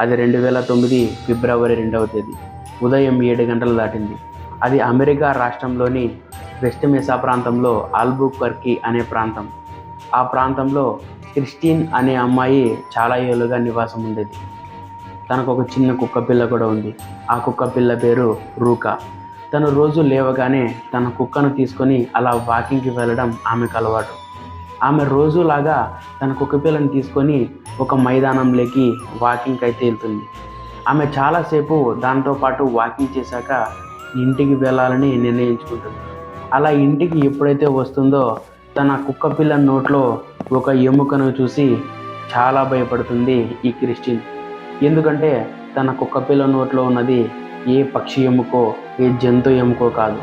అది 2009 ఫిబ్రవరి 2వ తేదీ ఉదయం 7 గంటలు దాటింది. అది అమెరికా రాష్ట్రంలోని వెస్ట్ మెసా ప్రాంతంలో ఆల్బుక్వర్కి అనే ప్రాంతం. ఆ ప్రాంతంలో క్రిస్టిన్ అనే అమ్మాయి చాలా ఏళ్ళుగా నివాసం ఉండేది. తనకు ఒక చిన్న కుక్క పిల్ల కూడా ఉంది. ఆ కుక్క పిల్ల పేరు రూకా. తను రోజు లేవగానే తన కుక్కను తీసుకొని అలా వాకింగ్కి వెళ్ళడం ఆమెకు అలవాటు. ఆమె రోజులాగా తన కుక్క పిల్లని తీసుకొని ఒక మైదానంలోకి వాకింగ్కి అయితే వెళ్తుంది. ఆమె చాలాసేపు దాంతో పాటు వాకింగ్ చేశాక ఇంటికి వెళ్ళాలని నిర్ణయించుకుంటుంది. అలా ఇంటికి ఎప్పుడైతే వస్తుందో తన కుక్క పిల్ల నోట్లో ఒక ఎముకను చూసి చాలా భయపడుతుంది ఈ క్రిస్టిన్. ఎందుకంటే తన కుక్క పిల్ల నోట్లో ఉన్నది ఏ పక్షి ఎముకో ఏ జంతు ఎముకో కాదు,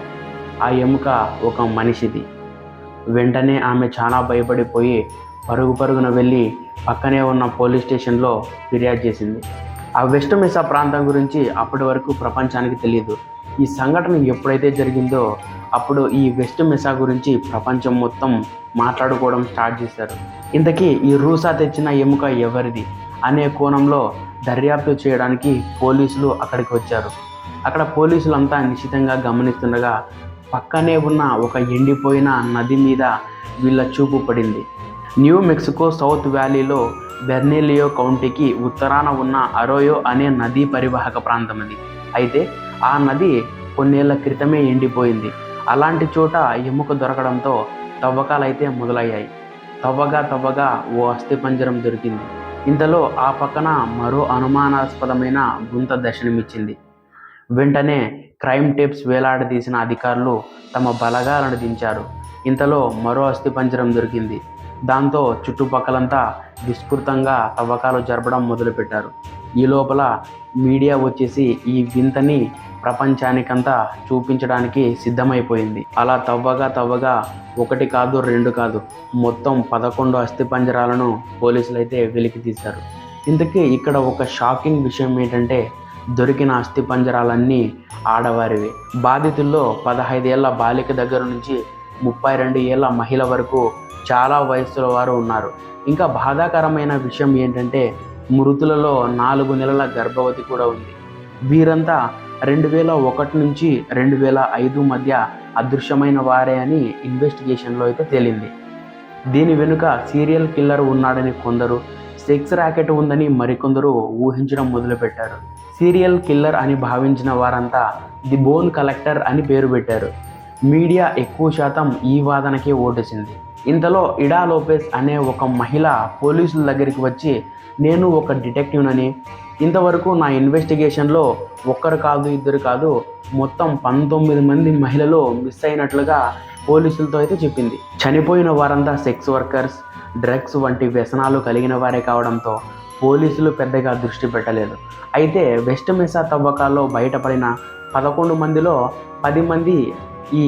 ఆ ఎముక ఒక మనిషిది. వెంటనే ఆమె చాలా భయపడిపోయి పరుగున వెళ్ళి పక్కనే ఉన్న పోలీస్ స్టేషన్లో ఫిర్యాదు చేసింది. ఆ వెస్ట్ మెసా ప్రాంతం గురించి అప్పటి వరకు ప్రపంచానికి తెలియదు. ఈ సంఘటన ఎప్పుడైతే జరిగిందో అప్పుడు ఈ వెస్ట్ మెసా గురించి ప్రపంచం మొత్తం మాట్లాడుకోవడం స్టార్ట్ చేశారు. ఇంతకీ ఈ రూసా తెచ్చిన ఎముక ఎవరిది అనే కోణంలో దర్యాప్తు చేయడానికి పోలీసులు అక్కడికి వచ్చారు. అక్కడ పోలీసులంతా నిశితంగా గమనిస్తుండగా పక్కనే ఉన్న ఒక ఎండిపోయిన నది మీద వీళ్ళ చూపు పడింది. న్యూ మెక్సికో సౌత్ వ్యాలీలో బెర్నీలియో కౌంటీకి ఉత్తరాన ఉన్న అరోయో అనే నదీ పరివాహక ప్రాంతం అది. అయితే ఆ నది కొన్నేళ్ల క్రితమే ఎండిపోయింది. అలాంటి చోట ఎముక దొరకడంతో తవ్వకాలైతే మొదలయ్యాయి. తవ్వగా ఓ అస్థిపంజరం దొరికింది. ఇంతలో ఆ పక్కన మరో అనుమానాస్పదమైన గుంత దర్శనమిచ్చింది. వెంటనే క్రైమ్ టేప్స్ వేలాడదీసిన అధికారులు తమ బలగాలను దించారు. ఇంతలో మరో అస్థిపంజరం దొరికింది. దాంతో చుట్టుపక్కలంతా విస్తృతంగా తవ్వకాలు జరపడం మొదలుపెట్టారు. ఈ లోపల మీడియా వచ్చేసి ఈ వింతని ప్రపంచానికంతా చూపించడానికి సిద్ధమైపోయింది. అలా తవ్వగా ఒకటి కాదు రెండు కాదు మొత్తం 11 అస్థిపంజరాలను పోలీసులు అయితే వెలికి తీశారు. ఇంతకీ ఇక్కడ ఒక షాకింగ్ విషయం ఏంటంటే దొరికిన అస్థిపంజరాలన్నీ ఆడవారివి. బాధితుల్లో 15 ఏళ్ల బాలిక దగ్గర నుంచి 32 ఏళ్ల మహిళ వరకు చాలా వయస్సుల వారు ఉన్నారు. ఇంకా బాధాకరమైన విషయం ఏంటంటే మృతులలో 4 నెలల గర్భవతి కూడా ఉంది. వీరంతా 2001 నుంచి 2005 మధ్య అదృశ్యమైన వారే అని ఇన్వెస్టిగేషన్లో అయితే తేలింది. దీని వెనుక సీరియల్ కిల్లర్ ఉన్నాడని కొందరు, సెక్స్ ర్యాకెట్ ఉందని మరికొందరు ఊహించడం మొదలుపెట్టారు. సీరియల్ కిల్లర్ అని భావించిన వారంతా ది బోన్ కలెక్టర్ అని పేరు పెట్టారు. మీడియా ఎక్కువ శాతం ఈ వాదనకే ఓటేసింది. ఇంతలో ఇడా లోపెస్ అనే ఒక మహిళ పోలీసుల దగ్గరికి వచ్చి నేను ఒక డిటెక్టివ్నని, ఇంతవరకు నా ఇన్వెస్టిగేషన్లో ఒక్కరు కాదు ఇద్దరు కాదు మొత్తం 19 మంది మహిళలు మిస్ అయినట్లుగా పోలీసులతో అయితే చెప్పింది. చనిపోయిన వారంతా సెక్స్ వర్కర్స్, డ్రగ్స్ వంటి వ్యసనాలు కలిగిన వారే కావడంతో పోలీసులు పెద్దగా దృష్టి పెట్టలేదు. అయితే వెస్ట్ మెసా తవ్వకాల్లో బయటపడిన 11 మందిలో 10 మంది ఈ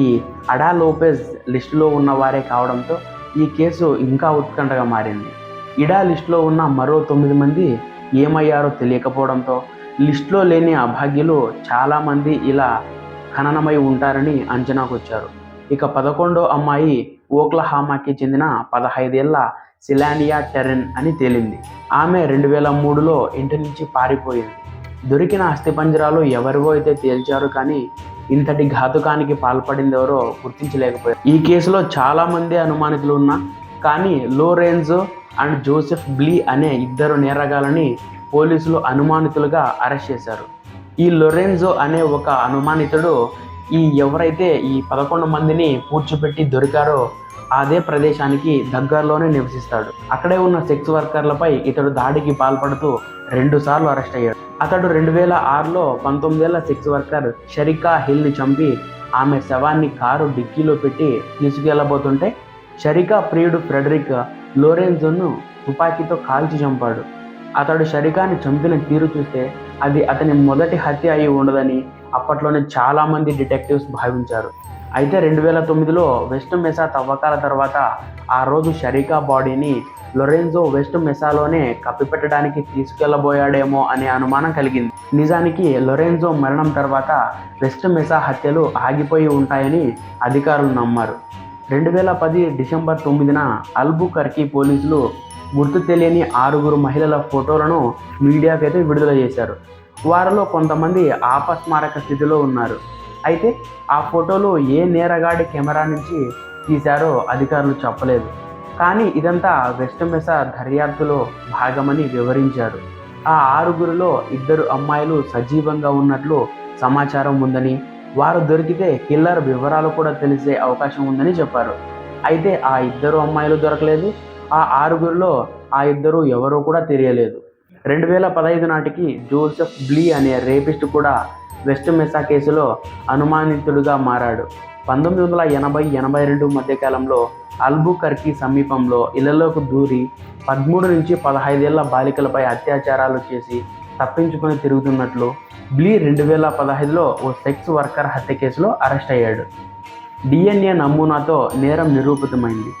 అడా లోపెజ్ లిస్టులో ఉన్నవారే కావడంతో ఈ కేసు ఇంకా ఉత్కంఠగా మారింది. ఇడా లిస్టులో ఉన్న మరో 9 మంది ఏమయ్యారో తెలియకపోవడంతో లిస్టులో లేని అభాగ్యులు చాలామంది ఇలా ఖననమై ఉంటారని అంచనాకు వచ్చారు. ఇక 11వ అమ్మాయి ఓక్లహామాకి చెందిన 15 ఏళ్ల సిలానియా టెరెన్ అని తేలింది. ఆమె 2003లో ఇంటి నుంచి పారిపోయింది. దొరికిన అస్థిపంజరాలు ఎవరివో అయితే తేల్చారు, కానీ ఇంతటి ఘాతుకానికి పాల్పడిందెవరో గుర్తించలేకపోయారు. ఈ కేసులో చాలామంది అనుమానితులు ఉన్నా కానీ లోరెన్జో అండ్ జోసెఫ్ బ్లీ అనే 2 నేరగాళ్ళని పోలీసులు అనుమానితులుగా అరెస్ట్ చేశారు. ఈ లోరెన్జో అనే ఒక అనుమానితుడు ఎవరైతే ఈ 11 మందిని పూడ్చిపెట్టి దొరికారో అదే ప్రదేశానికి దగ్గరలోనే నివసిస్తాడు. అక్కడే ఉన్న సెక్స్ వర్కర్లపై ఇతడు దాడికి పాల్పడుతూ 2 సార్లు అరెస్ట్ అయ్యాడు. అతడు 2006లో 19 ఏళ్ల సెక్స్ వర్కర్ షరికా హిల్ని చంపి ఆమె శవాన్ని కారు డిక్కీలో పెట్టి తీసుకెళ్లబోతుంటే షరికా ప్రియుడు ఫ్రెడరిక్ లోరెన్జోను తుపాకీతో కాల్చి చంపాడు. అతడు షరికాని చంపిన తీరు చూస్తే అది అతని మొదటి హత్య అయి ఉండదని అప్పట్లోనే చాలామంది డిటెక్టివ్స్ భావించారు. అయితే 2009లో వెస్ట్ మెసా తవ్వకాల తర్వాత ఆ రోజు షరికా బాడీని లోరెన్జో వెస్ట్ మెసాలోనే కప్పిపెట్టడానికి తీసుకెళ్లబోయాడేమో అనే అనుమానం కలిగింది. నిజానికి లోరెన్జో మరణం తర్వాత వెస్ట్ మెసా హత్యలు ఆగిపోయి ఉంటాయని అధికారులు నమ్మారు. 2010 డిసెంబర్ 9న ఆల్బుకర్కి పోలీసులు గుర్తు తెలియని 6 మహిళల ఫోటోలను మీడియాకైతే విడుదల చేశారు. వారిలో కొంతమంది ఆపస్మారక స్థితిలో ఉన్నారు. అయితే ఆ ఫోటోలు ఏ నేరగాడి కెమెరా నుంచి తీశారో అధికారులు చెప్పలేదు. కానీ ఇదంతా వెస్ట్ మెసా దర్యాప్తులో భాగమని వివరించారు. ఆ 6లో 2 అమ్మాయిలు సజీవంగా ఉన్నట్లు సమాచారం ఉందని, వారు దొరికితే కిల్లర్ వివరాలు కూడా తెలిసే అవకాశం ఉందని చెప్పారు. అయితే ఆ 2 అమ్మాయిలు దొరకలేదు. ఆ 6లో ఆ 2 ఎవరో కూడా తెలియలేదు. 2015 నాటికి జోసెఫ్ బ్లీ అనే రేపిస్ట్ కూడా వెస్ట్ మెసా కేసులో అనుమానితుడిగా మారాడు. 1980-82 మధ్యకాలంలో అల్బుకర్కి సమీపంలో ఇళ్లలోకి దూరి 13 నుంచి 15 ఏళ్ల బాలికలపై అత్యాచారాలు చేసి తప్పించుకొని తిరుగుతున్నట్లు బ్లీ 2015లో ఓ సెక్స్ వర్కర్ హత్య కేసులో అరెస్ట్ అయ్యాడు. DNA నమూనాతో నేరం నిరూపితమైంది.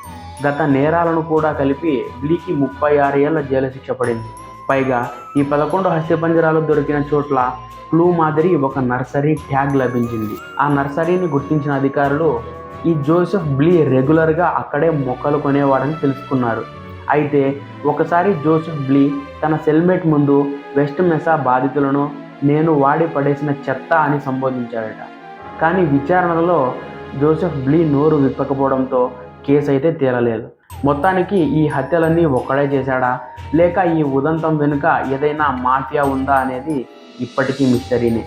గత నేరాలను కూడా కలిపి బ్లీకి 36 ఏళ్ల జైలు శిక్ష పడింది. పైగా ఈ 11 హత్యపంజరాలు దొరికిన చోట్ల క్లూ మాదిరి ఒక నర్సరీ ట్యాగ్ లభించింది. ఆ నర్సరీని గుర్తించిన అధికారులు ఈ జోసెఫ్ బ్లీ రెగ్యులర్గా అక్కడే మొక్కలు కొనేవాడని తెలుసుకున్నారు. అయితే ఒకసారి జోసెఫ్ బ్లీ తన సెల్మేట్ ముందు వెస్ట్ మెసా బాధితులను నేను వాడి పడేసిన చెత్త అని సంబోధించాడట. కానీ విచారణలో జోసెఫ్ బ్లీ నోరు విప్పకపోవడంతో కేసు అయితే తేలలేదు. మొత్తానికి ఈ హత్యలన్నీ ఒక్కడే చేశాడా, లేక ఈ ఉదంతం వెనుక ఏదైనా మాఫియా ఉందా అనేది ఇప్పటికీ మిస్టరీనే.